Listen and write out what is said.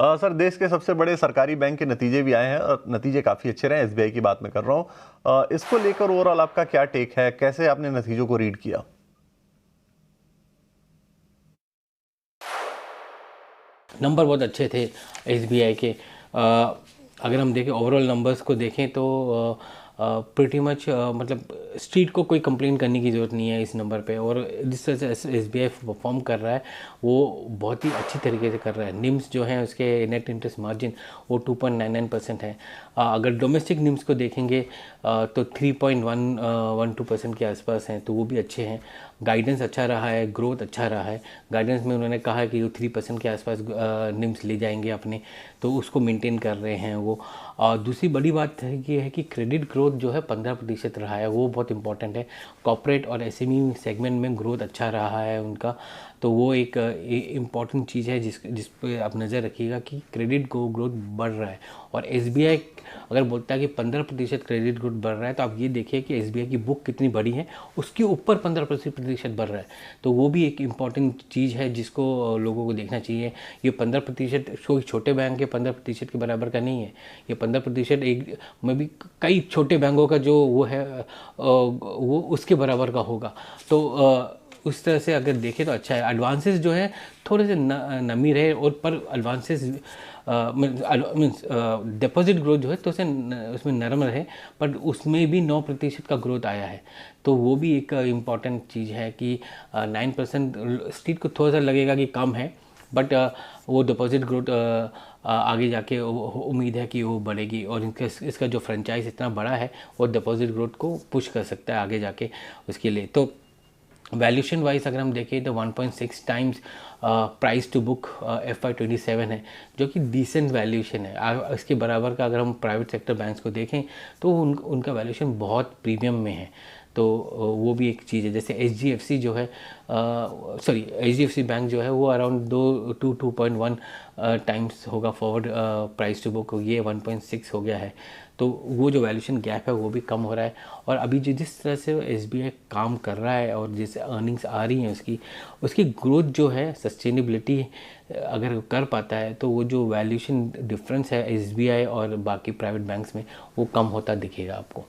Sir, देश के सबसे बड़े सरकारी बैंक के नतीजे भी आए हैं और नतीजे काफ़ी अच्छे रहे हैं। एसबीआई की बात मैं कर रहा हूँ। इसको लेकर ओवरऑल आपका क्या टेक है? कैसे आपने नतीजों को रीड किया? नंबर बहुत अच्छे थे एसबीआई के। अगर हम देखें ओवरऑल नंबर्स को देखें तो प्रीटी मच मतलब स्ट्रीट को कोई कंप्लेन करने की ज़रूरत नहीं है इस नंबर पे। और जिस तरह से एसबीआई परफॉर्म कर रहा है वो बहुत ही अच्छी तरीके से कर रहा है। निम्स जो है उसके नेट इंटरेस्ट मार्जिन वो 2.99% है। अगर डोमेस्टिक निम्स को देखेंगे तो 3.112% के आसपास हैं, तो वो भी अच्छे हैं। गाइडेंस अच्छा रहा है, ग्रोथ अच्छा रहा है। गाइडेंस में उन्होंने कहा कि वो 3% के आसपास निम्स ले जाएंगे अपने, तो उसको मेंटेन कर रहे हैं वो। और दूसरी बड़ी बात है कि क्रेडिट ग्रोथ जो है 15% रहा है, वो बहुत इंपॉर्टेंट है। कॉर्पोरेट और एसएमई सेगमेंट में ग्रोथ अच्छा रहा है उनका, तो वो एक इम्पॉर्टेंट चीज़ है जिस पे आप नज़र रखिएगा कि क्रेडिट ग्रोथ बढ़ रहा है। और एसबीआई अगर बोलता है कि 15% क्रेडिट ग्रोथ बढ़ रहा है, तो आप ये देखिए कि एसबीआई की बुक कितनी बड़ी है, उसके ऊपर 15% बढ़ रहा है। तो वो भी एक इम्पॉर्टेंट चीज़ है जिसको लोगों को देखना चाहिए। ये 15% छोटे बैंक के 15% के बराबर का नहीं है। ये 15% एक में भी कई छोटे बैंकों का जो वो है वो उसके बराबर का होगा। तो उस तरह से अगर देखें तो अच्छा है। एडवांसेस जो है थोड़े से नमी रहे, और पर एडवांसेस मीन्स डिपॉजिट ग्रोथ जो है तो उसमें नरम रहे, पर उसमें भी 9% का ग्रोथ आया है। तो वो भी एक इम्पॉर्टेंट चीज़ है कि 9% स्ट्रीट को थोड़ा सा लगेगा कि कम है, बट वो डिपॉजिट ग्रोथ आगे जाके उम्मीद है कि वो बढ़ेगी। और इसका जो फ्रेंचाइज इतना बड़ा है वो डिपॉजिट ग्रोथ को पुश कर सकता है आगे जाके उसके लिए। तो वैल्यूशन वाइज अगर हम देखें तो 1.6 times price to book FY27 है, जो कि डिसेंट वैल्यूशन है। इसके बराबर का अगर हम प्राइवेट सेक्टर बैंक्स को देखें तो उनका वैल्यूशन बहुत प्रीमियम में है। तो वो भी एक चीज़ है। जैसे HDFC जो है HDFC बैंक जो है वो अराउंड 2.1 टाइम्स होगा फॉरवर्ड प्राइस टू बुक, ये 1.6 हो गया है। तो वो जो वैल्यूशन गैप है वो भी कम हो रहा है। और अभी जिस तरह से एसबीआई काम कर रहा है और जैसे अर्निंग्स आ रही हैं उसकी ग्रोथ जो है सस्टेनेबिलिटी अगर कर पाता है, तो वो जो वैल्यूशन डिफरेंस है एसबीआई और बाकी प्राइवेट बैंक्स में वो कम होता दिखेगा आपको।